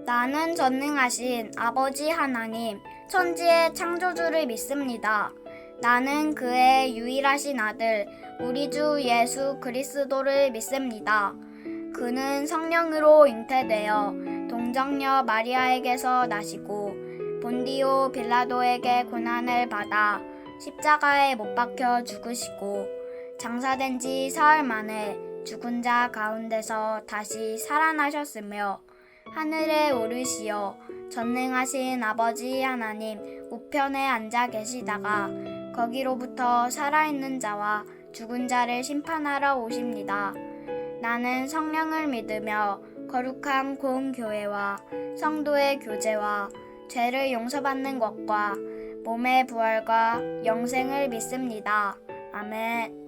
나는 전능하신 아버지 하나님, 천지의 창조주를 믿습니다. 나는 그의 유일하신 아들, 우리 주 예수 그리스도를 믿습니다. 그는 성령으로 잉태되어 동정녀 마리아에게서 나시고 본디오 빌라도에게 고난을 받아 십자가에 못 박혀 죽으시고 장사된 지 사흘 만에 죽은 자 가운데서 다시 살아나셨으며 하늘에 오르시어 전능하신 아버지 하나님 우편에 앉아 계시다가 거기로부터 살아있는 자와 죽은 자를 심판하러 오십니다. 나는 성령을 믿으며 거룩한 공교회와 성도의 교제와 죄를 용서받는 것과 몸의 부활과 영생을 믿습니다. 아멘.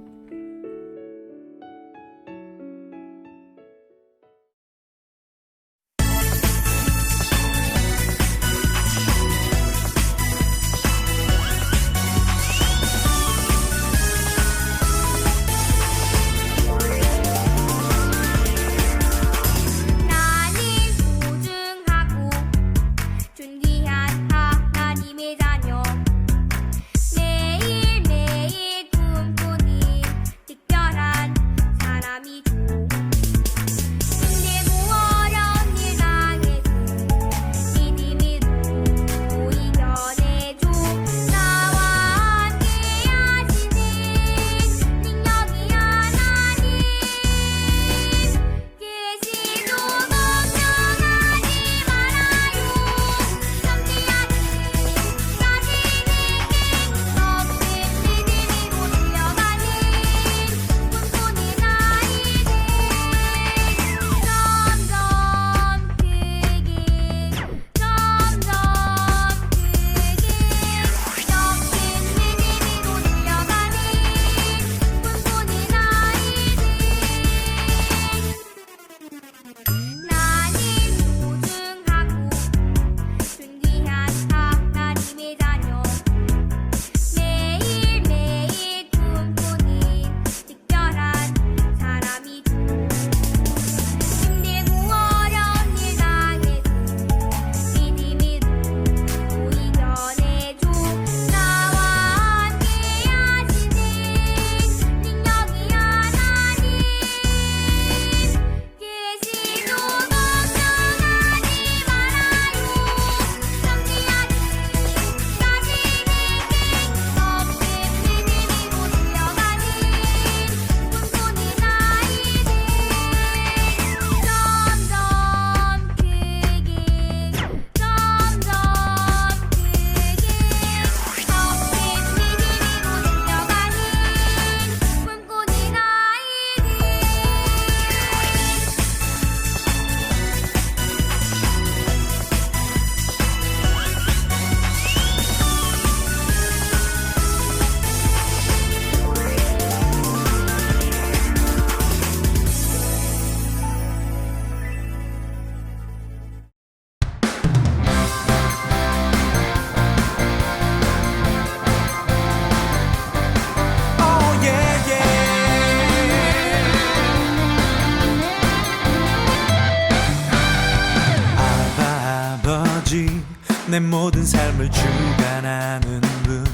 내 모든 삶을 주관하는 분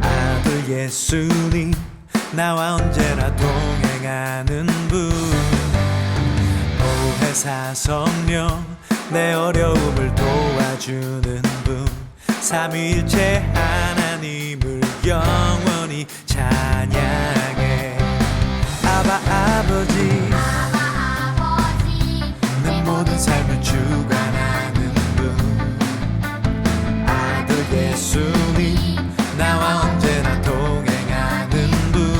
아들 예수님 나와 언제나 동행하는 분 보혜사 성령 내 어려움을 도와주는 분 삼위일체 하나님을 영원히 찬양해 아바 아버지 내 모든 삶을 주관하는 예수님 나와 언제나 동행하는 분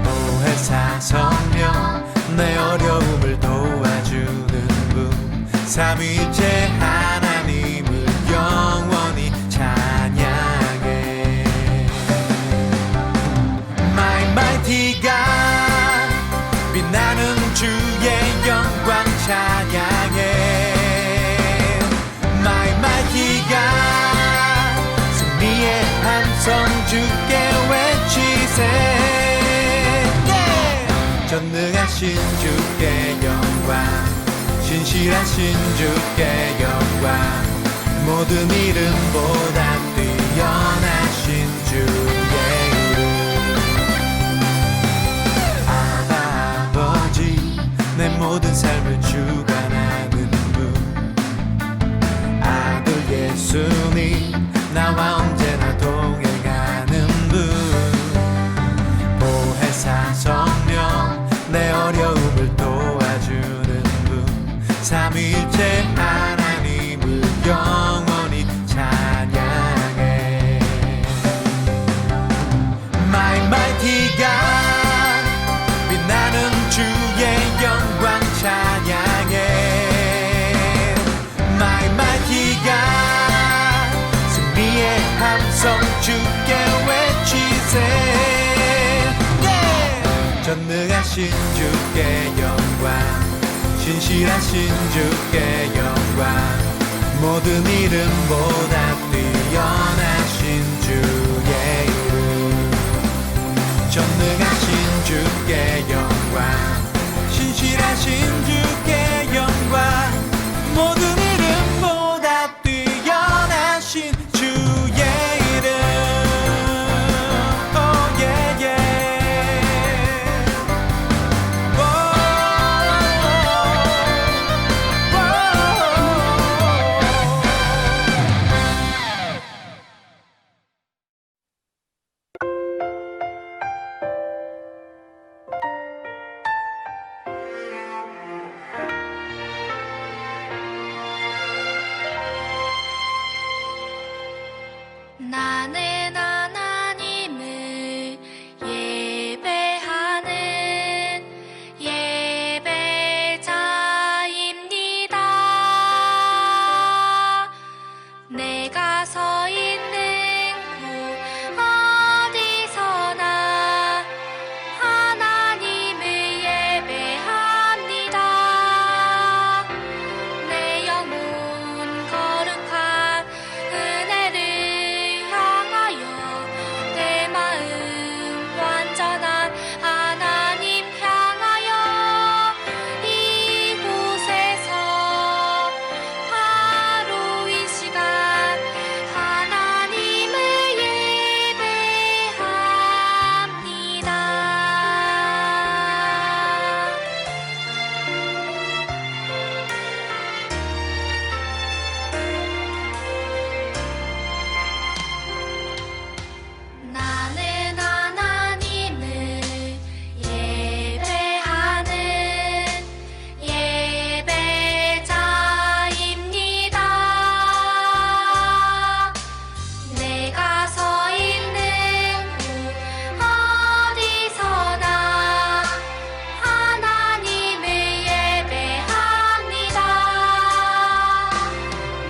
보혜사 성령 내 어려움을 도와주는 분 삼위일체 하나님을 영원히 찬양해 My mighty God 빛나는 주의 영광 찬양해 My mighty God 승리의 함성 주께 외치세 yeah! 전능하신 주께 영광 신실하신 주께 영광 모든 이름보다 뛰어나신 주의 이름 아버지 내 모든 삶을 주관하는 분 아들 예수님 나와 언제나 동행하는 분 보혜사 성령 내 어려움을 도와주는 분 삼위일체 하나님을 영원히 찬양해 My mighty God 빛나는 주의 영광 찬양해 My mighty God 승리의 함성 주께 외치세 전능하신 주께 영광 신실하신 주께 영광 모든 이름보다 뛰어나신 주의 이름 전능하신 주께 영광 신실하신 주께 영광 모든 이름보다 뛰어나신 주의 이름 Oh yeah yeah 나는 하나님을 예배하는 예배자입니다. 내가 서 있는 곳 어디서나 하나님을 예배합니다. 내 영혼 거룩한 은혜를 향하여 내 마음 완전한 하나님 향하여 이곳에서 바로 이 시간 하나님을 예배합니다. 나는 하나님을 예배하는 예배자입니다. 내가 서 있는 곳 어디서나 하나님을 예배합니다.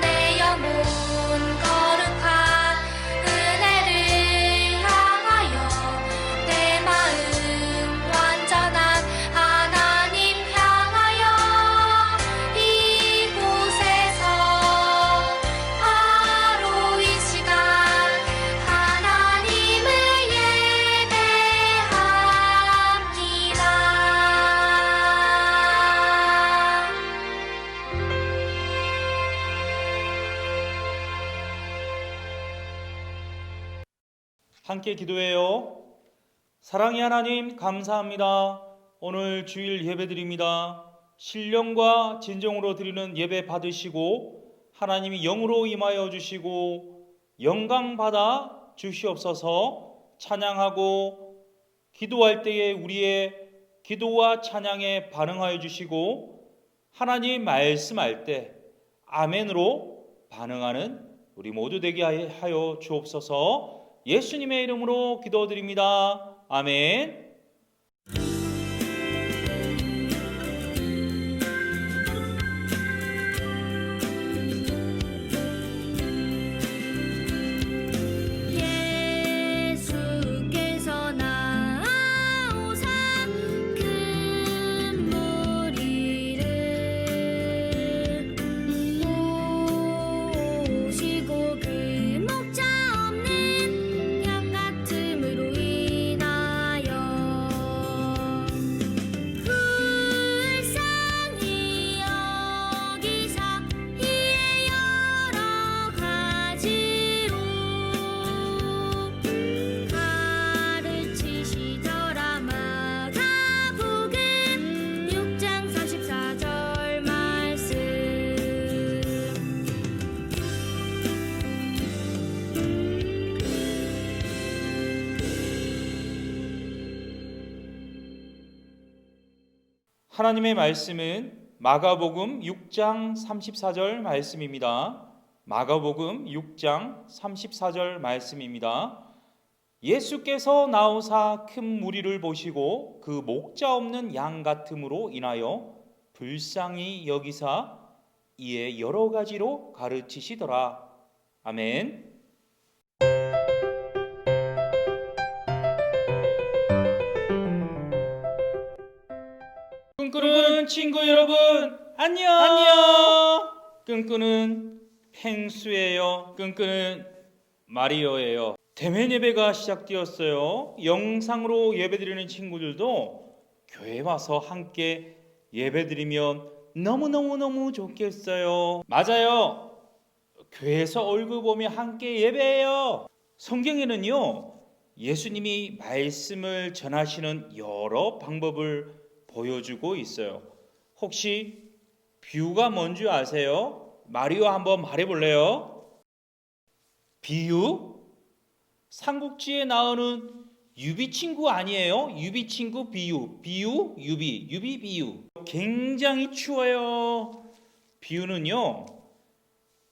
내 영혼 거룩한 은혜를 향하여 내 마음 완전한 하나님 향하여 이곳에서 바로 이 시간 하나님을 예배합니다. 함께 기도해요. 사랑의 하나님 감사합니다. 오늘 주일 예배드립니다. 신령과 진정으로 드리는 예배 받으시고 하나님이 영으로 임하여 주시고 영광 받아 주시옵소서. 찬양하고 기도할 때에 우리의 기도와 찬양에 반응하여 주시고 하나님 말씀할 때 아멘으로 반응하는 우리 모두 되게 하여 주옵소서. 예수님의 이름으로 기도드립니다. 아멘. 예수께서 나오사 큰 무리를 모시고 그 목자 없는 양 같음으로 인하여 하나님의 말씀은 마가복음 6장 34절 말씀입니다. 마가복음 6장 34절 말씀입니다. 예수께서 나오사 큰 무리를 보시고 그 목자 없는 양 같음으로 인하여 불쌍히 여기사 이에 여러 가지로 가르치시더라. 아멘. 꿈꾸는 친구 여러분, 안녕. 꿈꾸는 펭수예요. 꿈꾸는 마리오예요. 대면 예배가 시작되었어요. 영상으로 예배드리는 친구들도 교회 와서 함께 예배드리면 너무너무 좋겠어요. 맞아요. 교회에서 얼굴 보며 함께 예배해요. 성경에는요, 예수님이 말씀을 전하시는 여러 방법을 보여주고 있어요. 혹시 비유가 뭔지 아세요? 마리오 한번 말해볼래요? 비유? 삼국지에 나오는 유비 친구 아니에요? 유비 친구 비유, 비유, 유비, 유비 비유. 굉장히 추워요. 비유는요,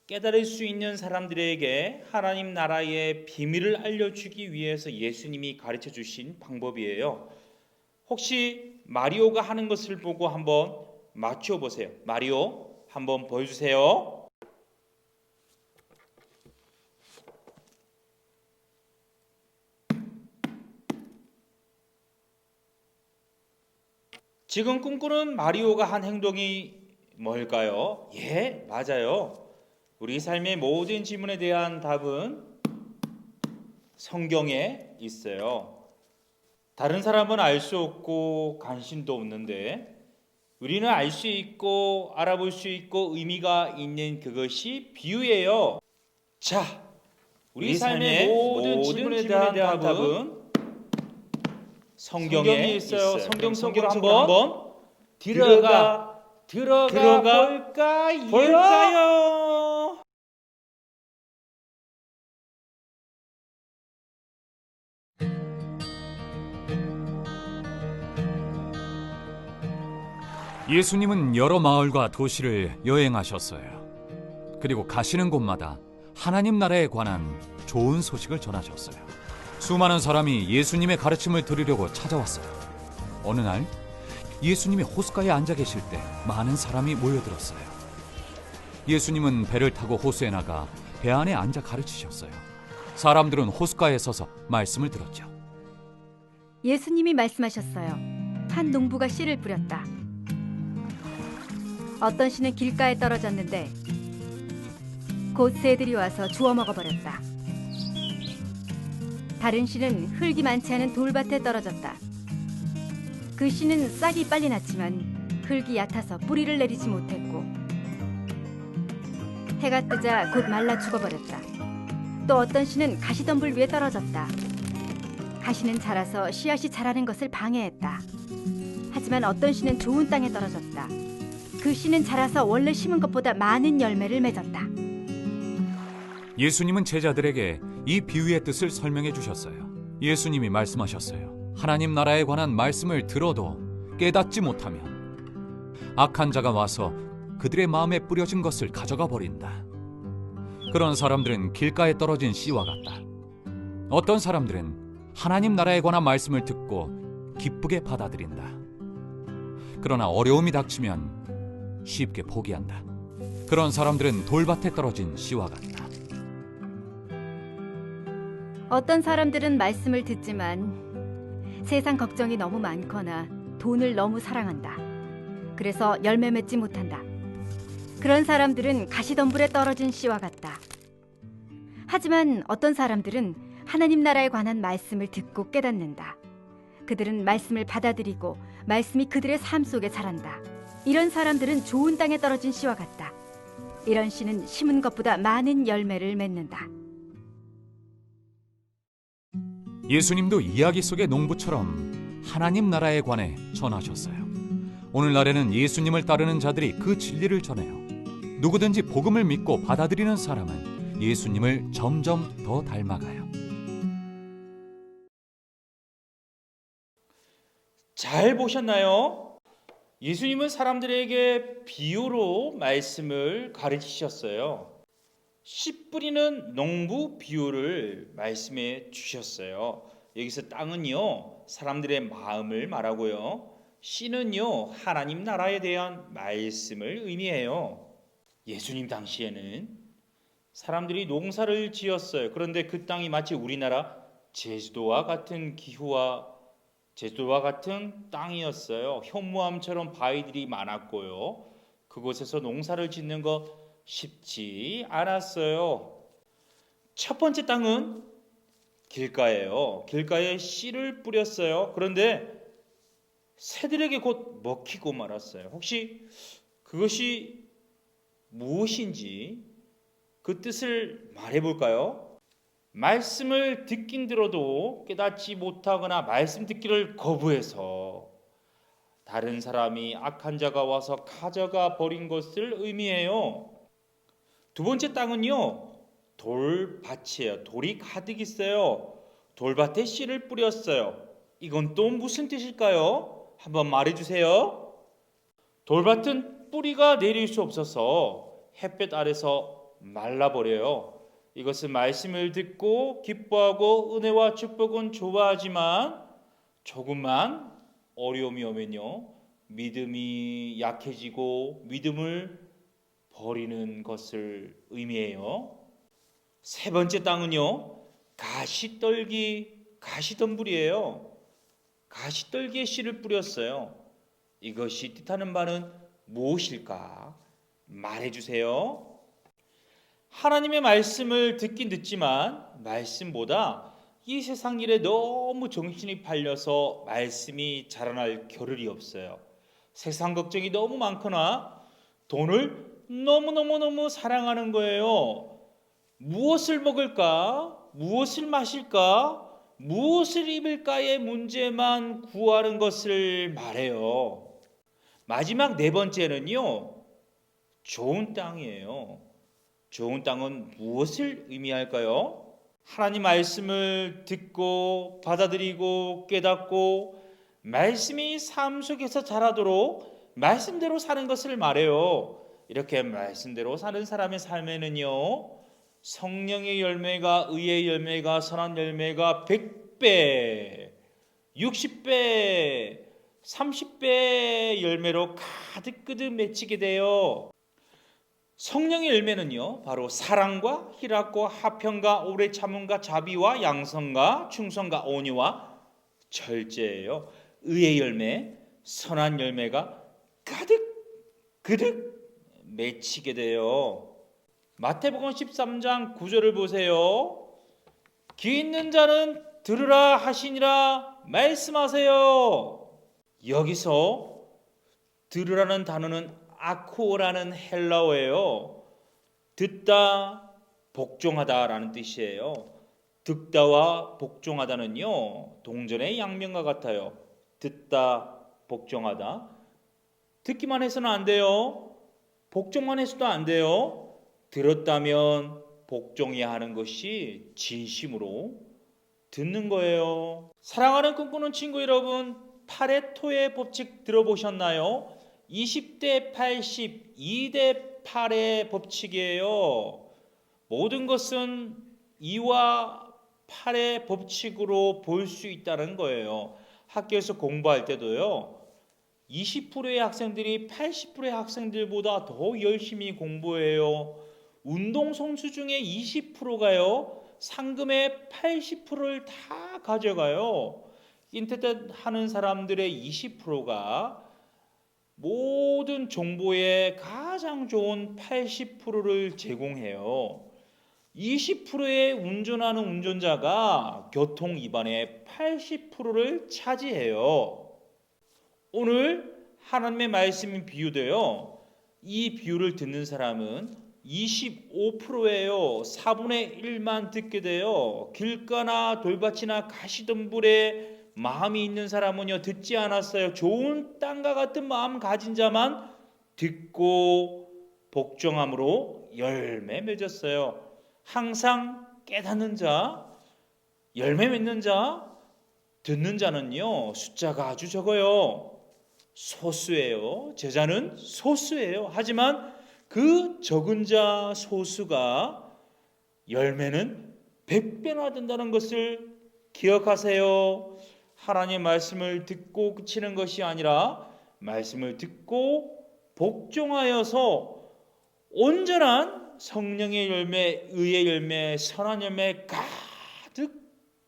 깨달을 수 있는 사람들에게 하나님 나라의 비밀을 알려주기 위해서 예수님이 가르쳐 주신 방법이에요. 혹시 마리오가 하는 것을 보고 한번 맞춰 보세요. 마리오 한번 보여주세요. 지금 꿈꾸는 마리오가 한 행동이 뭘까요? 예, 맞아요. 우리 삶의 모든 질문에 대한 답은 성경에 있어요. 다른 사람은 알 수 없고 관심도 없는데 우리는 알 수 있고 알아볼 수 있고 의미가 있는 그것이 비유예요. 자, 우리 삶의 모든 질문에 대한 답은 성경에 있어요. 성경 속으로 한번 들어가 볼까요? 예수님은 여러 마을과 도시를 여행하셨어요. 그리고 가시는 곳마다 하나님 나라에 관한 좋은 소식을 전하셨어요. 수많은 사람이 예수님의 가르침을 들으려고 찾아왔어요. 어느 날 예수님이 호숫가에 앉아 계실 때 많은 사람이 모여들었어요. 예수님은 배를 타고 호수에 나가 배 안에 앉아 가르치셨어요. 사람들은 호숫가에 서서 말씀을 들었죠. 예수님이 말씀하셨어요. 한 농부가 씨를 뿌렸다. 어떤 씨는 길가에 떨어졌는데 곧 새들이 와서 주워 먹어버렸다. 다른 씨는 흙이 많지 않은 돌밭에 떨어졌다. 그 씨는 싹이 빨리 났지만 흙이 얕아서 뿌리를 내리지 못했고 해가 뜨자 곧 말라 죽어버렸다. 또 어떤 씨는 가시덤불 위에 떨어졌다. 가시는 자라서 씨앗이 자라는 것을 방해했다. 하지만 어떤 씨는 좋은 땅에 떨어졌다. 그 씨는 자라서 원래 심은 것보다 많은 열매를 맺었다. 예수님은 제자들에게 이 비유의 뜻을 설명해 주셨어요. 예수님이 말씀하셨어요. 하나님 나라에 관한 말씀을 들어도 깨닫지 못하면 악한 자가 와서 그들의 마음에 뿌려진 것을 가져가 버린다. 그런 사람들은 길가에 떨어진 씨와 같다. 어떤 사람들은 하나님 나라에 관한 말씀을 듣고 기쁘게 받아들인다. 그러나 어려움이 닥치면 쉽게 포기한다. 그런 사람들은 돌밭에 떨어진 씨와 같다. 어떤 사람들은 말씀을 듣지만 세상 걱정이 너무 많거나 돈을 너무 사랑한다. 그래서 열매 맺지 못한다. 그런 사람들은 가시덤불에 떨어진 씨와 같다. 하지만 어떤 사람들은 하나님 나라에 관한 말씀을 듣고 깨닫는다. 그들은 말씀을 받아들이고 말씀이 그들의 삶 속에 자란다. 이런 사람들은 좋은 땅에 떨어진 씨와 같다. 이런 씨는 심은 것보다 많은 열매를 맺는다. 예수님도 이야기 속의 농부처럼 하나님 나라에 관해 전하셨어요. 오늘날에는 예수님을 따르는 자들이 그 진리를 전해요. 누구든지 복음을 믿고 받아들이는 사람은 예수님을 점점 더 닮아가요. 잘 보셨나요? 예수님은 사람들에게 비유로 말씀을 가르치셨어요. 씨 뿌리는 농부 비유를 말씀해 주셨어요. 여기서 땅은요, 사람들의 마음을 말하고요. 씨는요, 하나님 나라에 대한 말씀을 의미해요. 예수님 당시에는 사람들이 농사를 지었어요. 그런데 그 땅이 마치 우리나라 제주도와 같은 기후와 제주도와 같은 땅이었어요. 현무암처럼 바위들이 많았고요. 그곳에서 농사를 짓는 거 쉽지 않았어요. 첫 번째 땅은 길가예요. 길가에 씨를 뿌렸어요. 그런데 새들에게 곧 먹히고 말았어요. 혹시 그것이 무엇인지 그 뜻을 말해볼까요? 말씀을 듣긴 들어도 깨닫지 못하거나 말씀 듣기를 거부해서 다른 사람이 악한 자가 와서 가져가 버린 것을 의미해요. 두 번째 땅은요, 돌밭이에요. 돌이 가득 있어요. 돌밭에 씨를 뿌렸어요. 이건 또 무슨 뜻일까요? 한번 말해주세요. 돌밭은 뿌리가 내릴 수 없어서 햇볕 아래서 말라버려요. 이것은 말씀을 듣고 기뻐하고 은혜와 축복은 좋아하지만 조금만 어려움이 오면요, 믿음이 약해지고 믿음을 버리는 것을 의미해요. 세 번째 땅은요, 가시덤불이에요. 가시떨기에 씨를 뿌렸어요. 이것이 뜻하는 바는 무엇일까? 말해주세요. 하나님의 말씀을 듣긴 듣지만 말씀보다 이 세상 일에 너무 정신이 팔려서 말씀이 자라날 겨를이 없어요. 세상 걱정이 너무 많거나 돈을 너무너무 사랑하는 거예요. 무엇을 먹을까? 무엇을 마실까? 무엇을 입을까의 문제만 구하는 것을 말해요. 마지막 네 번째는요, 좋은 땅이에요. 좋은 땅은 무엇을 의미할까요? 하나님 말씀을 듣고 받아들이고 깨닫고 말씀이 삶 속에서 자라도록 말씀대로 사는 것을 말해요. 이렇게 말씀대로 사는 사람의 삶에는요, 성령의 열매가, 의의 열매가, 선한 열매가 100배, 60배, 30배 열매로 가득 맺히게 돼요. 성령의 열매는요, 바로 사랑과 희락과 화평과 오래 참음과 자비와 양성과 충성과 온유와 절제예요. 의의 열매, 선한 열매가 가득 맺히게 돼요. 마태복음 13장 9절을 보세요. 귀 있는 자는 들으라 하시니라 말씀하세요. 여기서 들으라는 단어는 아코라는 헬라어예요. 듣다, 복종하다라는 뜻이에요. 듣다와 복종하다는요, 동전의 양면과 같아요. 듣다, 복종하다. 듣기만 해서는 안 돼요. 복종만 해서도 안 돼요. 들었다면 복종해야 하는 것이 진심으로 듣는 거예요. 사랑하는 꿈꾸는 친구 여러분, 파레토의 법칙 들어보셨나요? 20대 80, 2대 8의 법칙이에요. 모든 것은 2와 8의 법칙으로 볼 수 있다는 거예요. 학교에서 공부할 때도요, 20%의 학생들이 80%의 학생들보다 더 열심히 공부해요. 운동선수 중에 20%가요, 상금의 80%를 다 가져가요. 인터넷 하는 사람들의 20%가 모든 정보의 가장 좋은 80%를 제공해요. 20%의 운전하는 운전자가 교통 위반의 80%를 차지해요. 오늘 하나님의 말씀이 비유돼요. 이 비유를 듣는 사람은 25%예요. 4분의 1만 듣게 돼요. 길가나 돌밭이나 가시덤불에 마음이 있는 사람은요, 듣지 않았어요. 좋은 땅과 같은 마음 가진 자만 듣고 복종함으로 열매 맺었어요. 항상 깨닫는 자, 열매 맺는 자, 듣는 자는요, 숫자가 아주 적어요. 소수예요. 제자는 소수예요. 하지만 그 적은 자 소수가 열매는 100배나 된다는 것을 기억하세요. 하나님의 말씀을 듣고 그치는 것이 아니라 말씀을 듣고 복종하여서 온전한 성령의 열매, 의의 열매, 선한 열매 가득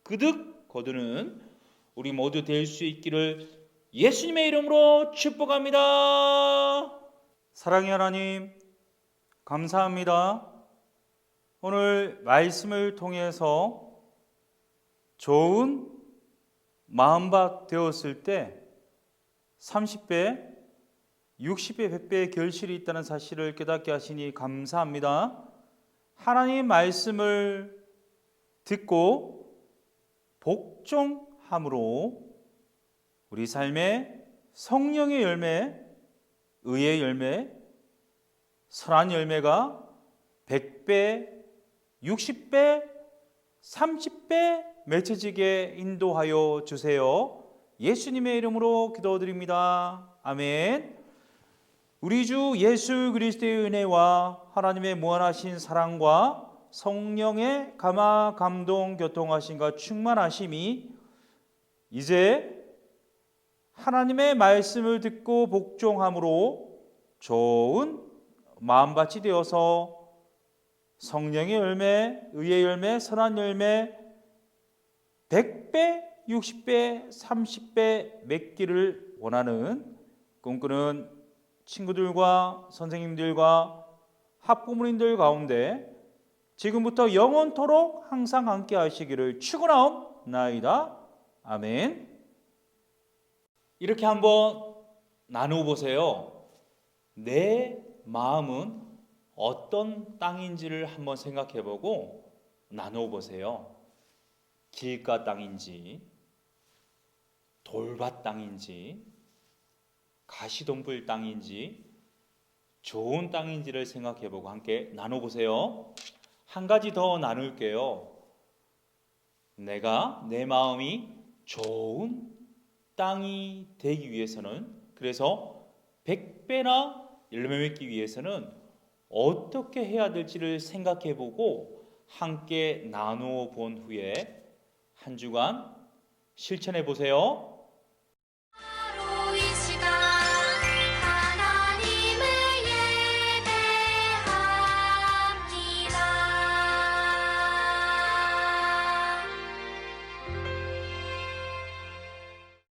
그득 거두는 우리 모두 될 수 있기를 예수님의 이름으로 축복합니다. 사랑의 하나님, 감사합니다. 오늘 말씀을 통해서 좋은 마음밭 되었을 때 30배, 60배, 100배의 결실이 있다는 사실을 깨닫게 하시니 감사합니다. 하나님 말씀을 듣고 복종함으로 우리 삶에 성령의 열매, 의의 열매, 선한 열매가 100배, 60배, 30배 맺혀지게 인도하여 주세요. 예수님의 이름으로 기도드립니다. 아멘. 우리 주 예수 그리스도의 은혜와 하나님의 무한하신 사랑과 성령의 감화 감동 교통하심과 충만하심이 이제 하나님의 말씀을 듣고 복종함으로 좋은 마음밭이 되어서 성령의 열매, 의의 열매, 선한 열매 100배, 60배, 30배 맺기를 원하는 꿈꾸는 친구들과 선생님들과 학부모님들 가운데 지금부터 영원토록 항상 함께 하시기를 축원하옵나이다. 아멘. 이렇게 한번 나누어 보세요. 내 마음은 어떤 땅인지를 한번 생각해 보고 나누어 보세요. 길가 땅인지, 돌밭 땅인지, 가시덤불 땅인지, 좋은 땅인지를 생각해 보고 함께 나눠 보세요. 한 가지 더 나눌게요. 내 마음이 좋은 땅이 되기 위해서는, 그래서 100배나 열매 맺기 위해서는 어떻게 해야 될지를 생각해 보고 함께 나누어 본 후에 한 주간 실천해 보세요.